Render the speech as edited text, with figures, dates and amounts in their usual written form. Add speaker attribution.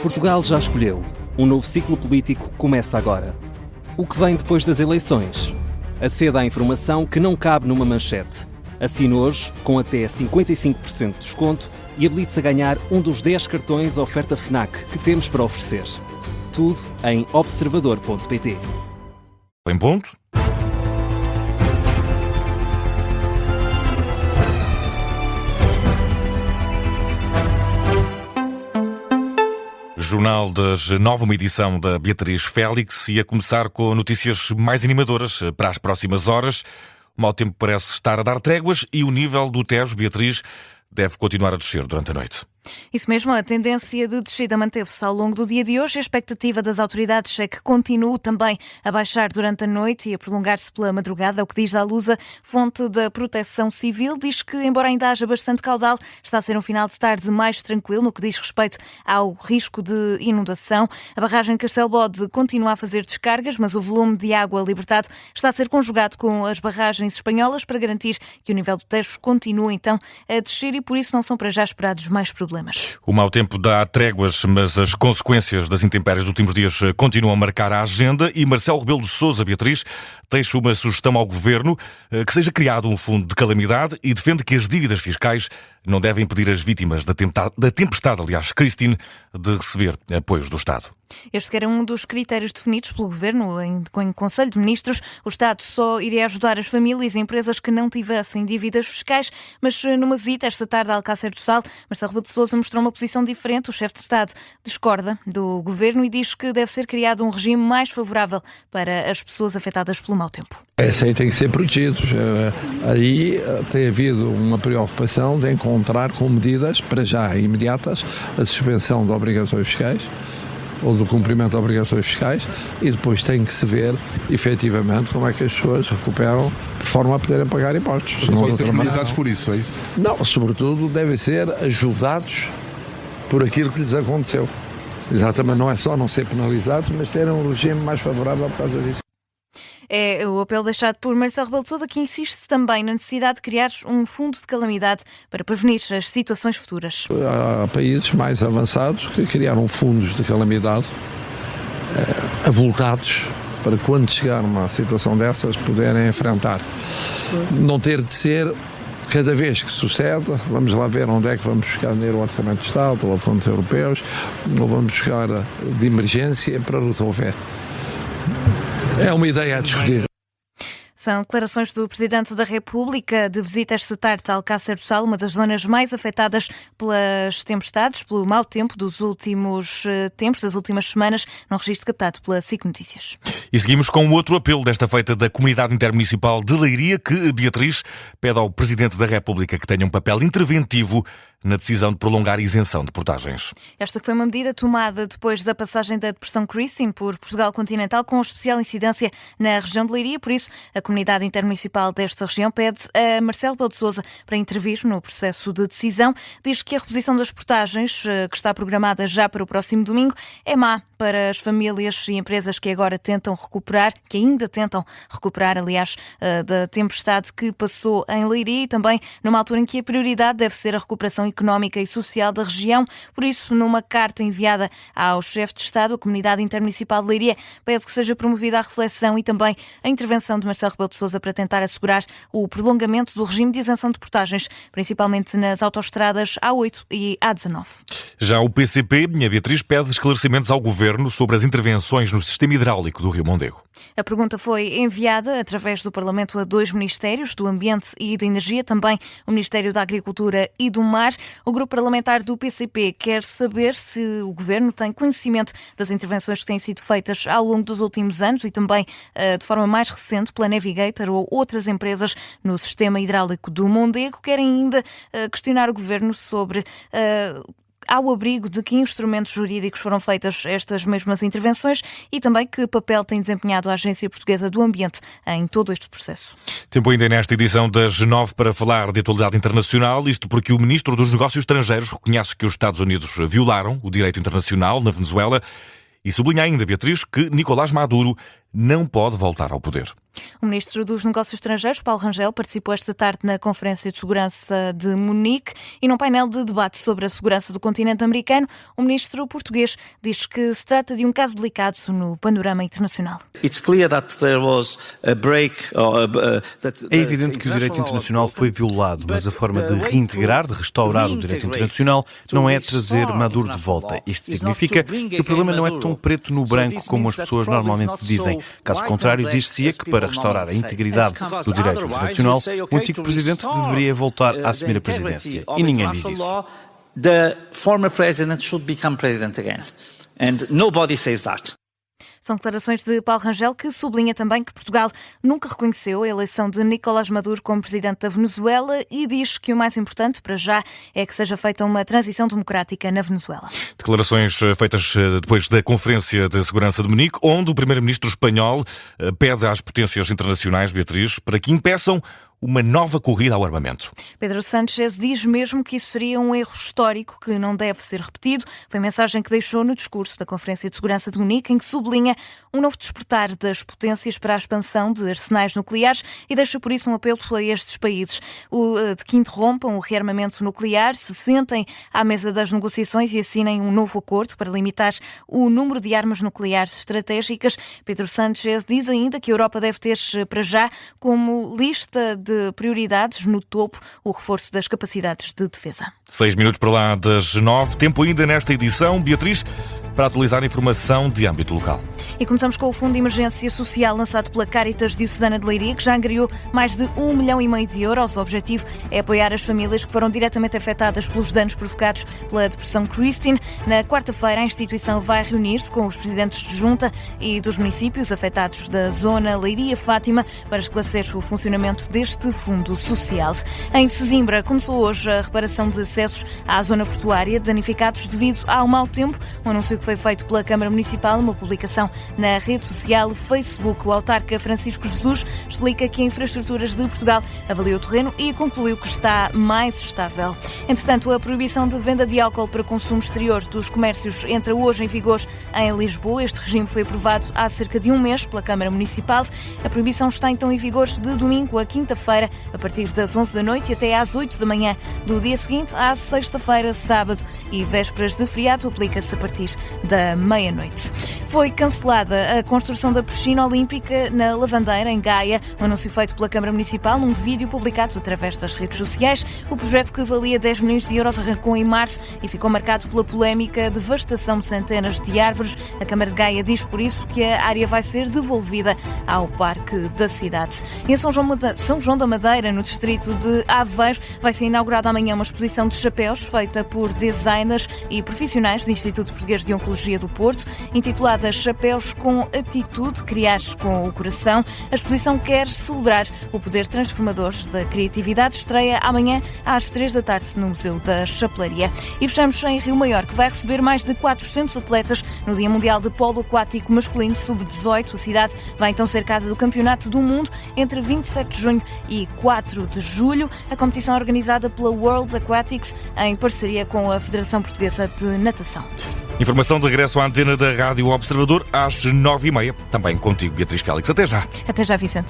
Speaker 1: Portugal já escolheu. Um novo ciclo político começa agora. O que vem depois das eleições? Aceda à informação que não cabe numa manchete. Assine hoje, com até 55% de desconto, e habilite-se a ganhar um dos 10 cartões oferta FNAC que temos para oferecer. Tudo em observador.pt.
Speaker 2: Em ponto. Jornal das 9, uma edição da Beatriz Félix, e a começar com notícias mais animadoras para as próximas horas. O mau tempo parece estar a dar tréguas e o nível do Tejo, Beatriz, deve continuar a descer durante a noite.
Speaker 3: Isso mesmo, a tendência de descida manteve-se ao longo do dia de hoje. A expectativa das autoridades é que continue também a baixar durante a noite e a prolongar-se pela madrugada. O que diz a Lusa, fonte da Proteção Civil, diz que, embora ainda haja bastante caudal, está a ser um final de tarde mais tranquilo no que diz respeito ao risco de inundação. A barragem de Castelo Bode continua a fazer descargas, mas o volume de água libertado está a ser conjugado com as barragens espanholas para garantir que o nível do Tejo continua então a descer e por isso não são para já esperados mais problemas.
Speaker 2: O mau tempo dá tréguas, mas as consequências das intempéries dos últimos dias continuam a marcar a agenda e Marcelo Rebelo de Sousa, Beatriz, deixa uma sugestão ao Governo que seja criado um fundo de calamidade e defende que as dívidas fiscais não devem impedir as vítimas da tempestade, Christine, de receber apoios do Estado.
Speaker 3: Este era um dos critérios definidos pelo Governo em Conselho de Ministros. O Estado só iria ajudar as famílias e empresas que não tivessem dívidas fiscais, mas numa visita esta tarde a Alcácer do Sal, Marcelo Rebelo de Sousa mostrou uma posição diferente. O chefe de Estado discorda do Governo e diz que deve ser criado um regime mais favorável para as pessoas afetadas pelo mau tempo.
Speaker 4: Esse aí tem que ser protegido. Aí tem havido uma preocupação de encontrar com medidas, para já imediatas, a suspensão de obrigações fiscais ou do cumprimento de obrigações fiscais, e depois tem que se ver efetivamente como é que as pessoas recuperam de forma a poderem pagar impostos.
Speaker 5: Não vão ser penalizados por isso, é isso?
Speaker 4: Não, sobretudo devem ser ajudados por aquilo que lhes aconteceu. Exatamente, não é só não ser penalizados, mas ter um regime mais favorável por causa disso.
Speaker 3: É o apelo deixado por Marcelo Rebelo de Sousa, que insiste também na necessidade de criar um fundo de calamidade para prevenir as situações futuras.
Speaker 4: Há países mais avançados que criaram fundos de calamidade avultados para quando chegar uma situação dessas poderem enfrentar. Não ter de ser cada vez que sucede, vamos lá ver onde é que vamos buscar dinheiro ao Orçamento de Estado ou a fundos europeus, ou vamos buscar de emergência para resolver. É uma ideia a discutir.
Speaker 3: São declarações do Presidente da República de visita esta tarde a Alcácer do Sal, uma das zonas mais afetadas pelas tempestades, pelo mau tempo dos últimos tempos, das últimas semanas, num registro captado pela SIC Notícias.
Speaker 2: E seguimos com outro apelo desta feita da Comunidade Intermunicipal de Leiria, que, Beatriz, pede ao Presidente da República que tenha um papel interventivo na decisão de prolongar a isenção de portagens.
Speaker 3: Esta foi uma medida tomada depois da passagem da depressão Christine por Portugal continental, com especial incidência na região de Leiria. Por isso, a Comunidade Intermunicipal desta região pede a Marcelo Rebelo de Sousa para intervir no processo de decisão. Diz que a reposição das portagens, que está programada já para o próximo domingo, é má para as famílias e empresas que agora tentam recuperar, que ainda tentam recuperar, aliás, da tempestade que passou em Leiria, e também numa altura em que a prioridade deve ser a recuperação económica e social da região. Por isso, numa carta enviada ao chefe de Estado, a Comunidade Intermunicipal de Leiria pede que seja promovida a reflexão e também a intervenção de Marcelo Rebelo de Sousa para tentar assegurar o prolongamento do regime de isenção de portagens, principalmente nas autoestradas A8 e A19.
Speaker 2: Já o PCP, a Beatriz, pede esclarecimentos ao Governo sobre as intervenções no sistema hidráulico do Rio Mondego.
Speaker 3: A pergunta foi enviada através do Parlamento a 2 ministérios, do Ambiente e da Energia, também o Ministério da Agricultura e do Mar. O grupo parlamentar do PCP quer saber se o Governo tem conhecimento das intervenções que têm sido feitas ao longo dos últimos anos e também de forma mais recente pela Navigator ou outras empresas no sistema hidráulico do Mondego. Querem ainda questionar o Governo sobre ao abrigo de que instrumentos jurídicos foram feitas estas mesmas intervenções e também que papel tem desempenhado a Agência Portuguesa do Ambiente em todo este processo.
Speaker 2: Tempo ainda nesta edição das 9 para falar de atualidade internacional, isto porque o Ministro dos Negócios Estrangeiros reconhece que os Estados Unidos violaram o direito internacional na Venezuela e sublinha ainda, Beatriz, que Nicolás Maduro não pode voltar ao poder.
Speaker 3: O Ministro dos Negócios Estrangeiros, Paulo Rangel, participou esta tarde na Conferência de Segurança de Munique e num painel de debate sobre a segurança do continente americano, o Ministro português diz que se trata de um caso delicado no panorama internacional.
Speaker 6: É evidente que o direito internacional foi violado, mas a forma de reintegrar, de restaurar o direito internacional não é trazer Maduro de volta. Isto significa que o problema não é tão preto no branco como as pessoas normalmente dizem. Caso contrário, diz-se-ia que para restaurar a integridade do direito internacional, o antigo presidente deveria voltar a assumir a presidência. E ninguém diz isso.
Speaker 7: The former president should become president again. And nobody says that.
Speaker 3: São declarações de Paulo Rangel, que sublinha também que Portugal nunca reconheceu a eleição de Nicolás Maduro como presidente da Venezuela e diz que o mais importante para já é que seja feita uma transição democrática na Venezuela.
Speaker 2: Declarações feitas depois da Conferência de Segurança de Munique, onde o primeiro-ministro espanhol pede às potências internacionais, Beatriz, para que impeçam uma nova corrida ao armamento.
Speaker 3: Pedro Sánchez diz mesmo que isso seria um erro histórico que não deve ser repetido. Foi a mensagem que deixou no discurso da Conferência de Segurança de Munique, em que sublinha um novo despertar das potências para a expansão de arsenais nucleares e deixa por isso um apelo a estes países de que interrompam o rearmamento nuclear, se sentem à mesa das negociações e assinem um novo acordo para limitar o número de armas nucleares estratégicas. Pedro Sánchez diz ainda que a Europa deve ter para já como lista de prioridades no topo o reforço das capacidades de defesa.
Speaker 2: 6 minutos para lá das 9. Tempo ainda nesta edição, Beatriz, para atualizar a informação de âmbito local.
Speaker 3: E começamos com o Fundo de Emergência Social lançado pela Caritas Diocesana de Leiria, que já angariou mais de 1,5 milhão de euros. O objetivo é apoiar as famílias que foram diretamente afetadas pelos danos provocados pela depressão Christine. Na quarta-feira, a instituição vai reunir-se com os presidentes de junta e dos municípios afetados da zona Leiria-Fátima para esclarecer o funcionamento deste fundo social. Em Sesimbra, começou hoje a reparação de acessos à zona portuária danificados devido ao mau tempo. Um anúncio que foi feito pela Câmara Municipal, uma publicação na rede social Facebook. O autarca Francisco Jesus explica que a Infraestruturas de Portugal avaliou o terreno e concluiu que está mais estável. Entretanto, a proibição de venda de álcool para consumo exterior dos comércios entra hoje em vigor em Lisboa. Este regime foi aprovado há cerca de um mês pela Câmara Municipal. A proibição está então em vigor de domingo a quinta-feira, a partir das 11 da noite até às 8 da manhã do dia seguinte, à sexta-feira, sábado e vésperas de feriado, aplica-se a partir da meia-noite. Foi cancelada a construção da piscina olímpica na Lavandeira, em Gaia. Um anúncio feito pela Câmara Municipal, num vídeo publicado através das redes sociais. O projeto, que valia 10 milhões de euros, arrancou em março e ficou marcado pela polémica devastação de centenas de árvores. A Câmara de Gaia diz, por isso, que a área vai ser devolvida ao Parque da cidade. Em São João da Madeira, no distrito de Aveiro, vai ser inaugurada amanhã uma exposição de chapéus feita por designers e profissionais do Instituto Português de Oncologia do Porto, intitulada Chapéus com Atitude, Criar com o Coração. A exposição quer celebrar o poder transformador da criatividade. Estreia amanhã às 3 da tarde no Museu da Chapelaria. E fechamos em Rio Maior, que vai receber mais de 400 atletas no Dia Mundial de Polo Aquático Masculino Sub-18. A cidade vai então ser casa do Campeonato do Mundo entre 27 de junho e 4 de julho. A competição é organizada pela World Aquatics em parceria com a Federação Portuguesa de Natação.
Speaker 2: Informação de regresso à antena da Rádio Observador às 9h30. Também contigo, Beatriz Félix. Até já.
Speaker 3: Até já, Vicente.